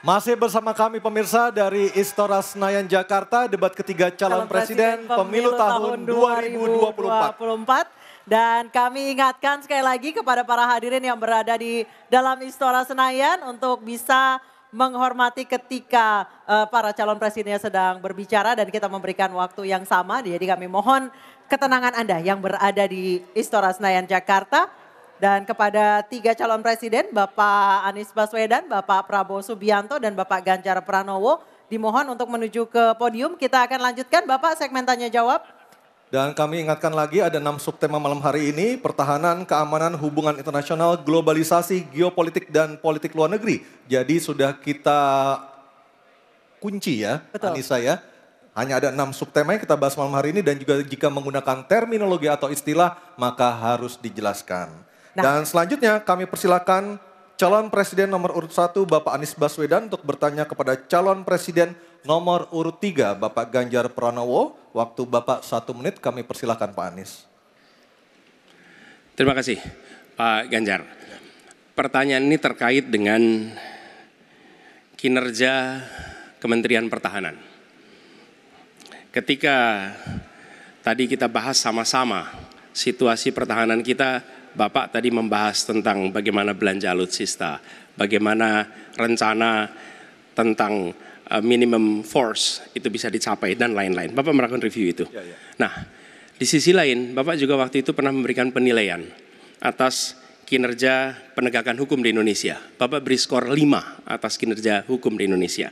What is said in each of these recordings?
Masih bersama kami pemirsa dari Istora Senayan Jakarta, debat ketiga calon presiden pemilu tahun 2024. Dan kami ingatkan sekali lagi kepada para hadirin yang berada di dalam Istora Senayan untuk bisa menghormati ketika para calon presidennya sedang berbicara dan kita memberikan waktu yang sama. Jadi kami mohon ketenangan Anda yang berada di Istora Senayan Jakarta. Dan kepada tiga calon presiden, Bapak Anies Baswedan, Bapak Prabowo Subianto, dan Bapak Ganjar Pranowo, dimohon untuk menuju ke podium. Kita akan lanjutkan Bapak segmen tanya jawab. Dan kami ingatkan lagi ada 6 subtema malam hari ini, pertahanan, keamanan, hubungan internasional, globalisasi, geopolitik, dan politik luar negeri. Jadi sudah kita kunci ya, Betul. Anissa ya. Hanya ada 6 subtema yang kita bahas malam hari ini dan juga jika menggunakan terminologi atau istilah maka harus dijelaskan. Dan selanjutnya kami persilakan calon presiden nomor urut 1 Bapak Anies Baswedan untuk bertanya kepada calon presiden nomor urut 3 Bapak Ganjar Pranowo. Waktu Bapak 1 menit, kami persilakan Pak Anies. Terima kasih Pak Ganjar. Pertanyaan ini terkait dengan kinerja Kementerian Pertahanan. Ketika tadi kita bahas sama-sama situasi pertahanan kita, Bapak tadi membahas tentang bagaimana belanja alutsista, bagaimana rencana tentang minimum force itu bisa dicapai dan lain-lain. Bapak melakukan review itu. Nah, di sisi lain Bapak juga waktu itu pernah memberikan penilaian atas kinerja penegakan hukum di Indonesia. Bapak beri skor 5 atas kinerja hukum di Indonesia.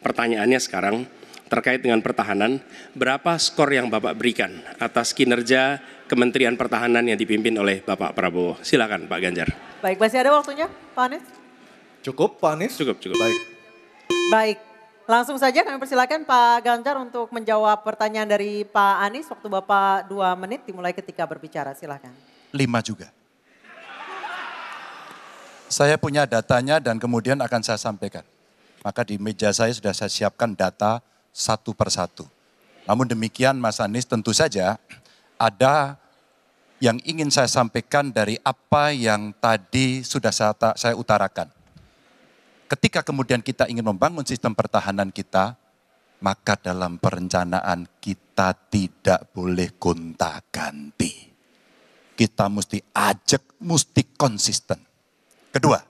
Pertanyaannya sekarang terkait dengan pertahanan, berapa skor yang Bapak berikan atas kinerja Kementerian Pertahanan yang dipimpin oleh Bapak Prabowo? Silakan Pak Ganjar. Baik, masih ada waktunya Pak Anies? Cukup Pak Anies? Cukup. Baik, langsung saja kami persilakan Pak Ganjar untuk menjawab pertanyaan dari Pak Anies. Waktu Bapak 2 menit dimulai ketika berbicara, silakan. 5 juga. Saya punya datanya dan kemudian akan saya sampaikan. Maka di meja saya sudah saya siapkan data satu persatu. Namun demikian Mas Anies, tentu saja ada yang ingin saya sampaikan dari apa yang tadi sudah saya utarakan. Ketika kemudian kita ingin membangun sistem pertahanan kita, maka dalam perencanaan kita tidak boleh gonta-ganti. Kita mesti ajak, mesti konsisten. Kedua,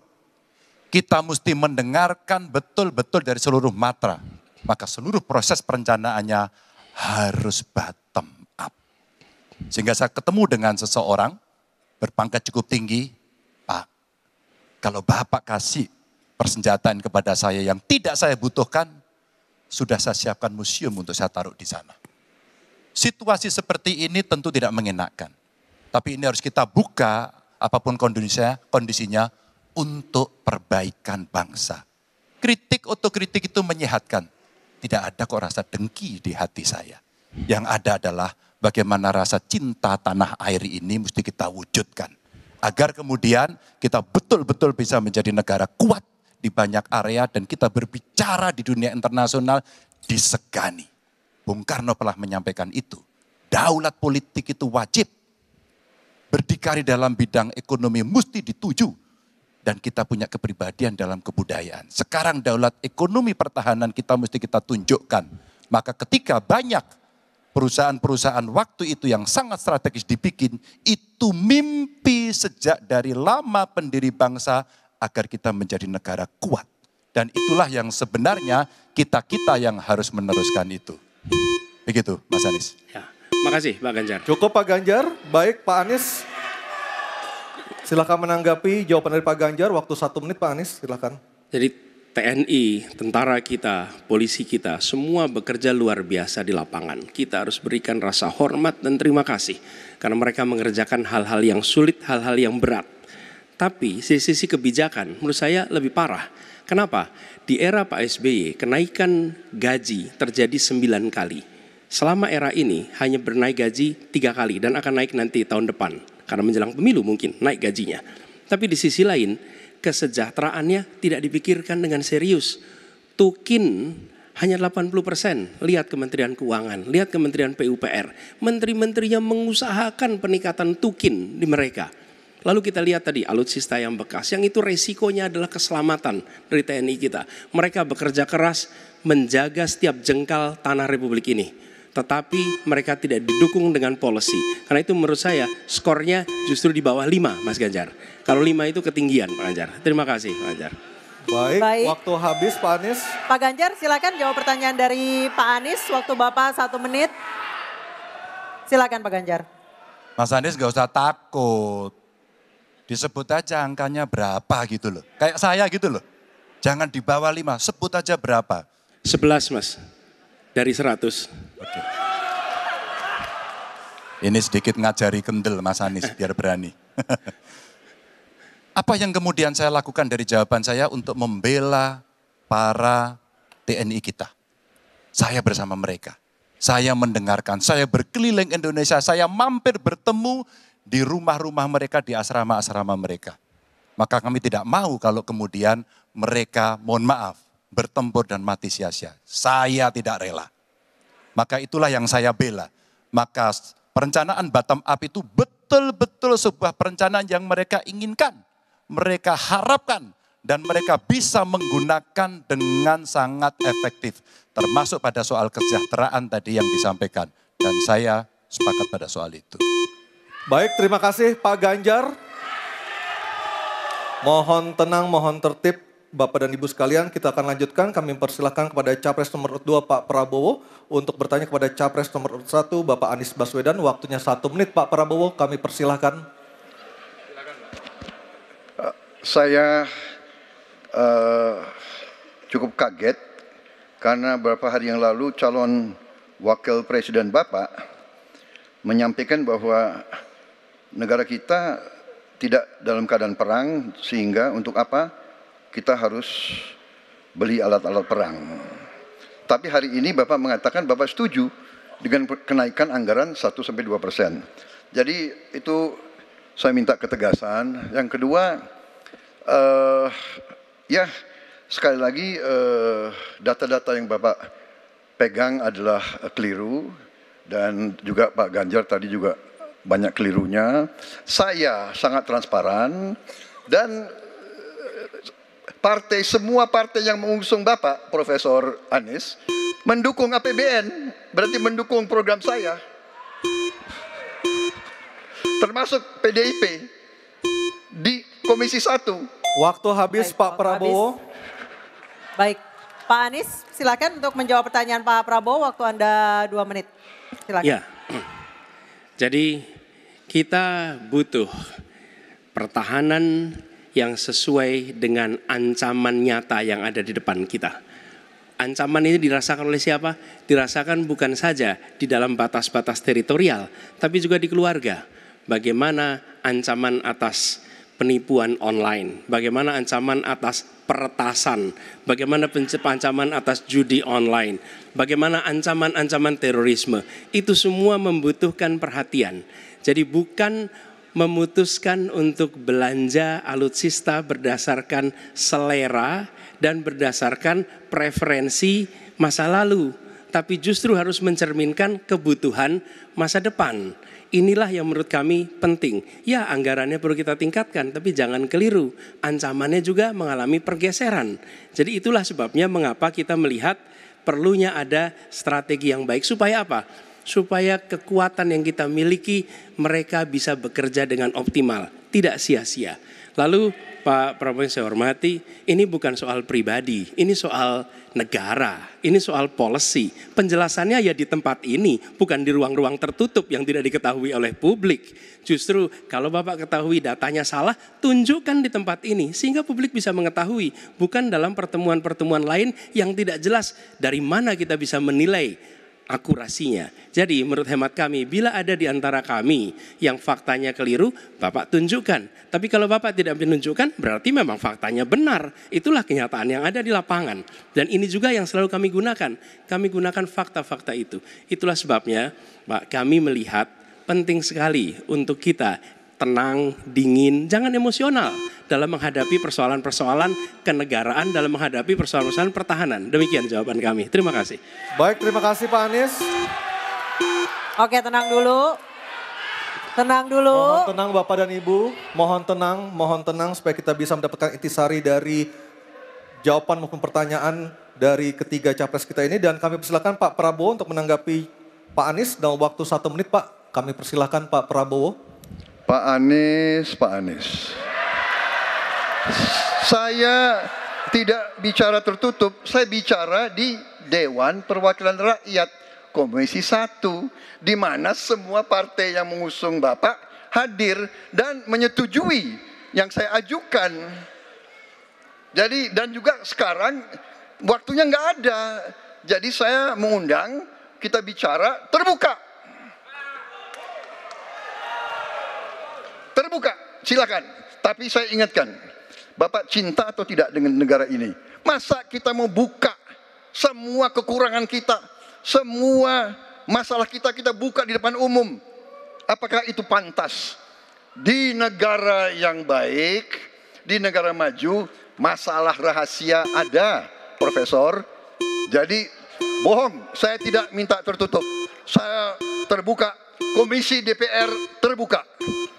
kita mesti mendengarkan betul-betul dari seluruh matra. Maka seluruh proses perencanaannya harus bottom up. Sehingga saya ketemu dengan seseorang berpangkat cukup tinggi, Pak, kalau Bapak kasih persenjataan kepada saya yang tidak saya butuhkan, sudah saya siapkan museum untuk saya taruh di sana. Situasi seperti ini tentu tidak mengenakan. Tapi ini harus kita buka apapun kondisinya untuk perbaikan bangsa. Kritik otokritik itu menyehatkan. Tidak ada kok rasa dengki di hati saya. Yang ada adalah bagaimana rasa cinta tanah air ini mesti kita wujudkan. Agar kemudian kita betul-betul bisa menjadi negara kuat di banyak area dan kita berbicara di dunia internasional disegani. Bung Karno pernah menyampaikan itu. Daulat politik itu wajib. Berdikari dalam bidang ekonomi mesti dituju. Dan kita punya kepribadian dalam kebudayaan. Sekarang daulat ekonomi pertahanan kita mesti kita tunjukkan. Maka ketika banyak perusahaan-perusahaan waktu itu yang sangat strategis dibikin, itu mimpi sejak dari lama pendiri bangsa agar kita menjadi negara kuat. Dan itulah yang sebenarnya kita-kita yang harus meneruskan itu. Begitu Mas Anies. Ya, makasih Pak Ganjar. Cukup Pak Ganjar, baik Pak Anies. Silakan menanggapi jawaban dari Pak Ganjar, waktu 1 menit Pak Anies, silakan. Jadi TNI, tentara kita, polisi kita, semua bekerja luar biasa di lapangan. Kita harus berikan rasa hormat dan terima kasih. Karena mereka mengerjakan hal-hal yang sulit, hal-hal yang berat. Tapi sisi kebijakan menurut saya lebih parah. Kenapa? Di era Pak SBY, kenaikan gaji terjadi 9 kali. Selama era ini hanya bernaik gaji 3 kali dan akan naik nanti tahun depan. Karena menjelang pemilu mungkin naik gajinya. Tapi di sisi lain kesejahteraannya tidak dipikirkan dengan serius. Tukin hanya 80%. Lihat Kementerian Keuangan, lihat Kementerian PUPR. Menteri-menterinya mengusahakan peningkatan tukin di mereka. Lalu kita lihat tadi alutsista yang bekas, yang itu resikonya adalah keselamatan dari TNI kita. Mereka bekerja keras menjaga setiap jengkal tanah Republik ini. Tetapi mereka tidak didukung dengan policy. Karena itu menurut saya skornya justru di bawah 5 Mas Ganjar. Kalau 5 itu ketinggian Pak Ganjar. Terima kasih Pak Ganjar. Baik, waktu habis Pak Anies. Pak Ganjar silakan jawab pertanyaan dari Pak Anies. Waktu Bapak 1 menit. Silakan Pak Ganjar. Mas Anies gak usah takut. Disebut aja angkanya berapa gitu loh. Kayak saya gitu loh. Jangan di bawah 5, sebut aja berapa. 11 Mas, dari 100. Oke. Ini sedikit ngajari kendel Mas Anies biar berani. Apa yang kemudian saya lakukan dari jawaban saya untuk membela para TNI kita? Saya bersama mereka. Saya mendengarkan, saya berkeliling Indonesia, saya mampir bertemu di rumah-rumah mereka, di asrama-asrama mereka. Maka kami tidak mau kalau kemudian mereka, mohon maaf, bertempur dan mati sia-sia. Saya tidak rela. Maka itulah yang saya bela. Maka perencanaan bottom up itu betul-betul sebuah perencanaan yang mereka inginkan. Mereka harapkan dan mereka bisa menggunakan dengan sangat efektif. Termasuk pada soal kesejahteraan tadi yang disampaikan. Dan saya sepakat pada soal itu. Baik, terima kasih Pak Ganjar. Mohon tenang, mohon tertib Bapak dan Ibu sekalian. Kita akan lanjutkan, kami persilahkan kepada Capres nomor 2 Pak Prabowo untuk bertanya kepada Capres nomor 1 Bapak Anies Baswedan. Waktunya 1 menit Pak Prabowo, kami persilahkan. Saya cukup kaget karena beberapa hari yang lalu calon wakil presiden Bapak menyampaikan bahwa negara kita tidak dalam keadaan perang sehingga untuk apa kita harus beli alat-alat perang. Tapi hari ini Bapak mengatakan Bapak setuju dengan kenaikan anggaran 1-2%. Jadi itu saya minta ketegasan. Yang kedua, ya sekali lagi data-data yang Bapak pegang adalah keliru dan juga Pak Ganjar tadi juga banyak kelirunya. Saya sangat transparan dan semua partai yang mengusung Bapak, Profesor Anies, mendukung APBN, berarti mendukung program saya. Termasuk PDIP di Komisi 1. Waktu habis Baik, Pak Prabowo. Baik, Pak Anies silakan untuk menjawab pertanyaan Pak Prabowo, waktu Anda 2 menit. Silakan. Ya, jadi kita butuh pertahanan yang sesuai dengan ancaman nyata yang ada di depan kita. Ancaman ini dirasakan oleh siapa? Dirasakan bukan saja di dalam batas-batas teritorial, tapi juga di keluarga. Bagaimana ancaman atas penipuan online, bagaimana ancaman atas peretasan, bagaimana ancaman atas judi online, bagaimana ancaman-ancaman terorisme. Itu semua membutuhkan perhatian. Jadi bukan memutuskan untuk belanja alutsista berdasarkan selera dan berdasarkan preferensi masa lalu, tapi justru harus mencerminkan kebutuhan masa depan. Inilah yang menurut kami penting. Ya, anggarannya perlu kita tingkatkan, tapi jangan keliru. Ancamannya juga mengalami pergeseran. Jadi itulah sebabnya mengapa kita melihat perlunya ada strategi yang baik. Supaya apa? Supaya kekuatan yang kita miliki mereka bisa bekerja dengan optimal, tidak sia-sia. Lalu Pak Prabowo yang saya hormati, ini bukan soal pribadi, ini soal negara, ini soal policy. Penjelasannya ya di tempat ini, bukan di ruang-ruang tertutup yang tidak diketahui oleh publik. Justru kalau Bapak ketahui datanya salah, tunjukkan di tempat ini sehingga publik bisa mengetahui, bukan dalam pertemuan-pertemuan lain yang tidak jelas dari mana kita bisa menilai akurasinya. Jadi menurut hemat kami, bila ada di antara kami yang faktanya keliru, Bapak tunjukkan. Tapi kalau Bapak tidak menunjukkan, berarti memang faktanya benar. Itulah kenyataan yang ada di lapangan. Dan ini juga yang selalu kami gunakan. Kami gunakan fakta-fakta itu. Itulah sebabnya, Pak, kami melihat penting sekali untuk kita tenang, dingin, jangan emosional dalam menghadapi persoalan-persoalan kenegaraan, dalam menghadapi persoalan-persoalan pertahanan. Demikian jawaban kami. Terima kasih. Baik, terima kasih Pak Anies. Oke, tenang dulu. Tenang dulu. Mohon tenang Bapak dan Ibu, mohon tenang supaya kita bisa mendapatkan intisari dari jawaban maupun pertanyaan dari ketiga capres kita ini. Dan kami persilakan Pak Prabowo untuk menanggapi Pak Anies dalam waktu 1 menit Pak. Kami persilakan Pak Prabowo. Pak Anies. Saya tidak bicara tertutup, saya bicara di Dewan Perwakilan Rakyat Komisi 1, di mana semua partai yang mengusung Bapak hadir dan menyetujui yang saya ajukan. Jadi dan juga sekarang waktunya nggak ada, jadi saya mengundang kita bicara terbuka. Terbuka, silakan. Tapi saya ingatkan, Bapak cinta atau tidak dengan negara ini? Masa kita mau buka semua kekurangan kita, semua masalah kita buka di depan umum? Apakah itu pantas? Di negara yang baik, di negara maju, masalah rahasia ada, Profesor. Jadi bohong, saya tidak minta tertutup. Saya terbuka, Komisi DPR terbuka.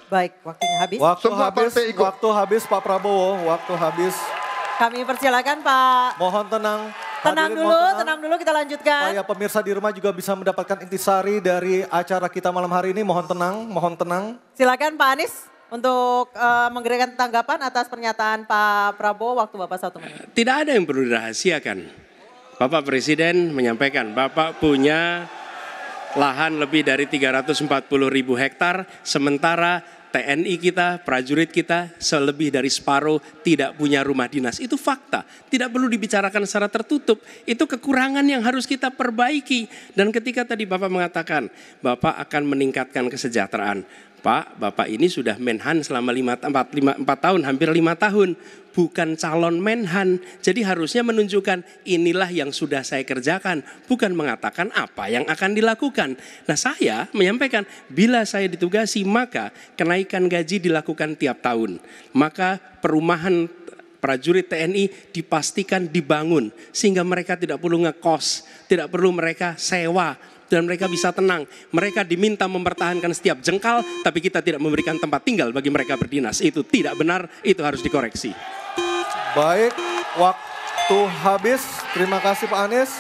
Baik, waktunya habis. Waktu habis Pak Prabowo, waktu habis. Kami persilakan Pak. Mohon tenang. Tenang dulu kita lanjutkan. Supaya pemirsa di rumah juga bisa mendapatkan intisari dari acara kita malam hari ini. Mohon tenang. Silakan Pak Anies untuk memberikan tanggapan atas pernyataan Pak Prabowo. Waktu Bapak 1 menit. Tidak ada yang perlu dirahasiakan. Bapak Presiden menyampaikan Bapak punya lahan lebih dari 340.000 hektar, sementara TNI kita, prajurit kita, selebih dari separuh tidak punya rumah dinas. Itu fakta, tidak perlu dibicarakan secara tertutup. Itu kekurangan yang harus kita perbaiki. Dan ketika tadi Bapak mengatakan, Bapak akan meningkatkan kesejahteraan. Pak, Bapak ini sudah Menhan selama 4 tahun, hampir 5 tahun. Bukan calon Menhan, jadi harusnya menunjukkan inilah yang sudah saya kerjakan. Bukan mengatakan apa yang akan dilakukan. Nah saya menyampaikan, bila saya ditugasi maka kenaikan gaji dilakukan tiap tahun. Maka perumahan prajurit TNI dipastikan dibangun. Sehingga mereka tidak perlu ngekos, tidak perlu mereka sewa. Dan mereka bisa tenang. Mereka diminta mempertahankan setiap jengkal, tapi kita tidak memberikan tempat tinggal bagi mereka berdinas. Itu tidak benar, itu harus dikoreksi. Baik, waktu habis. Terima kasih Pak Anies.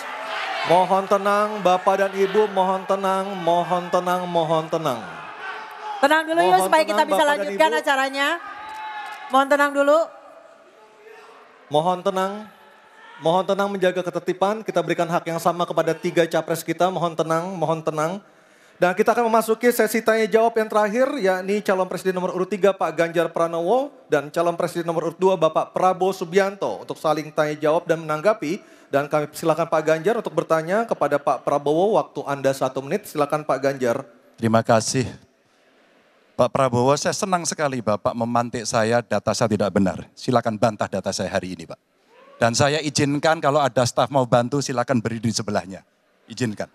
Mohon tenang Bapak dan Ibu, mohon tenang. Tenang dulu yuk supaya kita bisa lanjutkan acaranya. Mohon tenang dulu. Mohon tenang menjaga ketertiban, kita berikan hak yang sama kepada 3 capres kita, mohon tenang. Dan kita akan memasuki sesi tanya jawab yang terakhir, yakni calon presiden nomor urut 3 Pak Ganjar Pranowo dan calon presiden nomor urut 2 Bapak Prabowo Subianto untuk saling tanya jawab dan menanggapi. Dan kami silakan Pak Ganjar untuk bertanya kepada Pak Prabowo, waktu Anda 1 menit, silakan Pak Ganjar. Terima kasih. Pak Prabowo, saya senang sekali Bapak memantik saya, data saya tidak benar. Silakan bantah data saya hari ini Pak. Dan saya izinkan kalau ada staf mau bantu silakan berdiri di sebelahnya. Izinkan.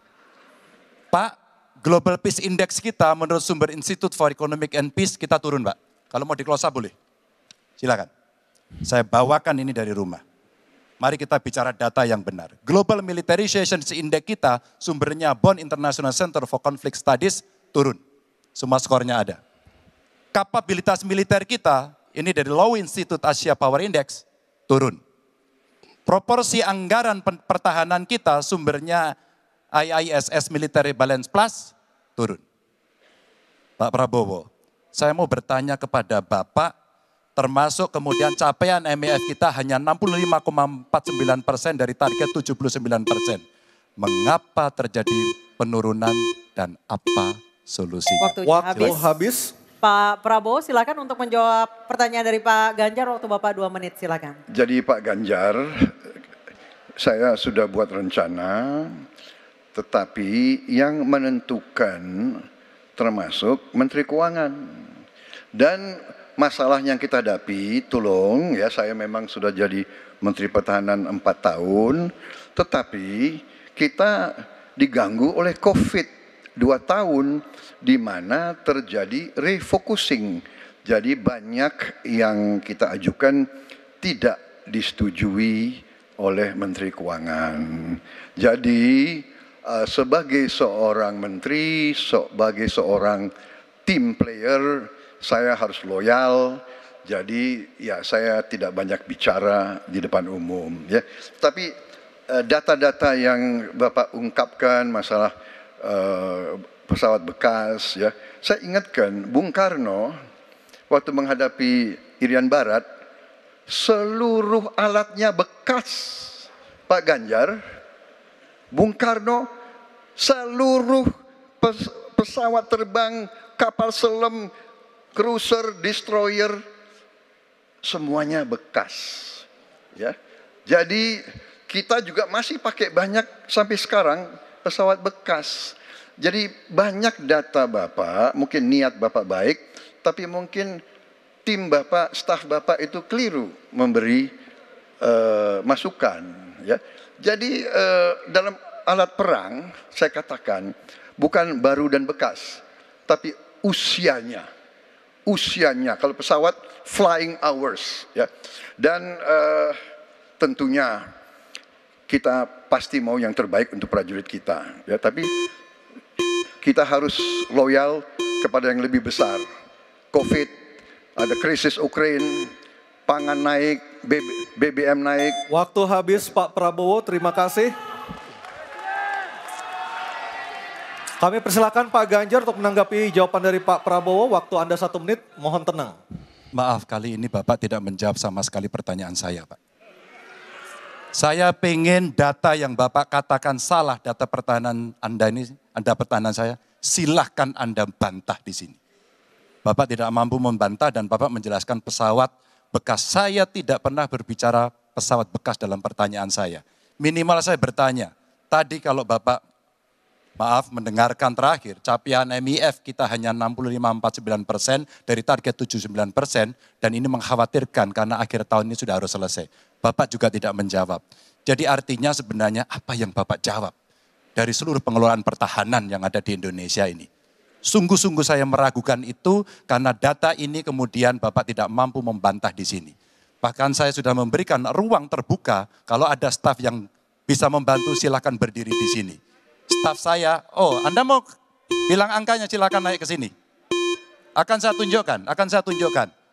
Pak, Global Peace Index kita menurut sumber Institute for Economic and Peace kita turun Pak. Kalau mau di-close up boleh. Silakan. Saya bawakan ini dari rumah. Mari kita bicara data yang benar. Global Militarization Index kita sumbernya Bonn International Center for Conflict Studies turun. Semua skornya ada. Kapabilitas militer kita, ini dari Law Institute Asia Power Index, turun. Proporsi anggaran pertahanan kita sumbernya IISS Military Balance Plus turun. Pak Prabowo, saya mau bertanya kepada Bapak, termasuk kemudian capaian MEF kita hanya 65,49% dari target 79%. Mengapa terjadi penurunan dan apa solusinya? Waktu habis. Pak Prabowo silakan untuk menjawab pertanyaan dari Pak Ganjar, waktu Bapak 2 menit silakan. Jadi Pak Ganjar, saya sudah buat rencana, tetapi yang menentukan termasuk Menteri Keuangan. Dan masalah yang kita hadapi, tolong ya, saya memang sudah jadi Menteri Pertahanan 4 tahun, tetapi kita diganggu oleh COVID 2 tahun, di mana terjadi refocusing. Jadi banyak yang kita ajukan tidak disetujui oleh Menteri Keuangan. Jadi sebagai seorang menteri, sebagai seorang team player, saya harus loyal. Jadi ya saya tidak banyak bicara di depan umum ya. Tapi data-data yang Bapak ungkapkan masalah pesawat bekas ya. Saya ingatkan Bung Karno waktu menghadapi Irian Barat, seluruh alatnya bekas. Pak Ganjar, Bung Karno, seluruh pesawat terbang, kapal selam, cruiser, destroyer, semuanya bekas. Ya, jadi kita juga masih pakai banyak sampai sekarang pesawat bekas. Jadi banyak data Bapak, mungkin niat Bapak baik, tapi mungkin tim Bapak, staf Bapak itu keliru memberi masukan. Ya, jadi dalam alat perang saya katakan bukan baru dan bekas, tapi usianya. Kalau pesawat flying hours ya. Dan tentunya kita pasti mau yang terbaik untuk prajurit kita ya, tapi kita harus loyal kepada yang lebih besar. Covid, ada krisis Ukraina, pangan naik, BBM naik. Waktu habis Pak Prabowo, terima kasih. Kami persilakan Pak Ganjar untuk menanggapi jawaban dari Pak Prabowo. Waktu Anda 1 menit, mohon tenang. Maaf, kali ini Bapak tidak menjawab sama sekali pertanyaan saya, Pak. Saya pengen data yang Bapak katakan salah, data pertahanan Anda ini, Anda pertahanan saya, silahkan Anda bantah di sini. Bapak tidak mampu membantah dan Bapak menjelaskan pesawat bekas. Saya tidak pernah berbicara pesawat bekas dalam pertanyaan saya. Minimal saya bertanya, tadi kalau Bapak, maaf mendengarkan terakhir, capaian MIF kita hanya 65-49% dari target 79% dan ini mengkhawatirkan karena akhir tahun ini sudah harus selesai. Bapak juga tidak menjawab. Jadi artinya sebenarnya apa yang Bapak jawab dari seluruh pengelolaan pertahanan yang ada di Indonesia ini. Sungguh-sungguh saya meragukan itu karena data ini kemudian Bapak tidak mampu membantah di sini. Bahkan saya sudah memberikan ruang terbuka kalau ada staf yang bisa membantu silakan berdiri di sini. Staf saya, oh Anda mau bilang angkanya silakan naik ke sini. Akan saya tunjukkan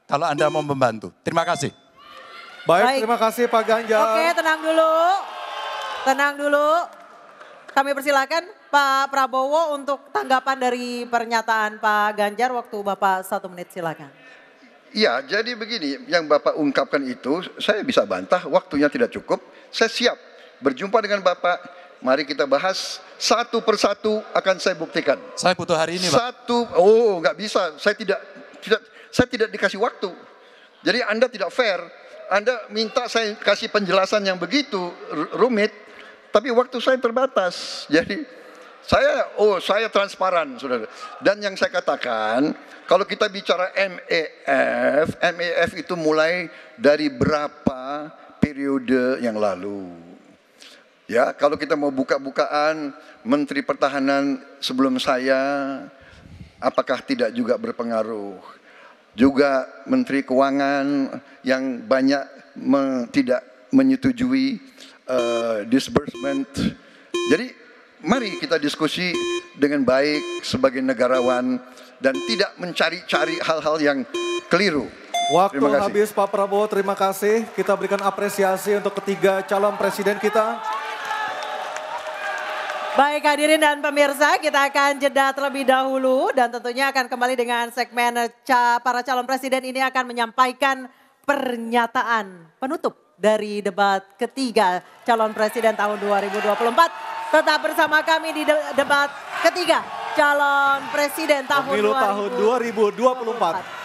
kalau Anda mau membantu. Terima kasih. Baik, terima kasih Pak Ganjar. Oke, tenang dulu. Kami persilakan Pak Prabowo untuk tanggapan dari pernyataan Pak Ganjar. Waktu Bapak 1 menit, silakan. Ya, jadi begini, yang Bapak ungkapkan itu saya bisa bantah, waktunya tidak cukup. Saya siap berjumpa dengan Bapak, mari kita bahas satu persatu akan saya buktikan. Saya butuh hari ini, Pak. Nggak bisa, saya tidak dikasih waktu. Jadi Anda tidak fair, Anda minta saya kasih penjelasan yang begitu rumit, tapi waktu saya terbatas. Jadi saya transparan, saudara. Dan yang saya katakan, kalau kita bicara MEF itu mulai dari berapa periode yang lalu. Ya, kalau kita mau buka-bukaan, Menteri Pertahanan sebelum saya, apakah tidak juga berpengaruh? Juga Menteri Keuangan yang banyak tidak menyetujui disbursement. Jadi mari kita diskusi dengan baik sebagai negarawan dan tidak mencari-cari hal-hal yang keliru. Waktu habis Pak Prabowo, terima kasih. Kita berikan apresiasi untuk ketiga calon presiden kita. Baik hadirin dan pemirsa, kita akan jeda terlebih dahulu dan tentunya akan kembali dengan segmen para calon presiden ini akan menyampaikan pernyataan penutup dari debat ketiga calon presiden tahun 2024. Tetap bersama kami di debat ketiga calon presiden tahun 2024.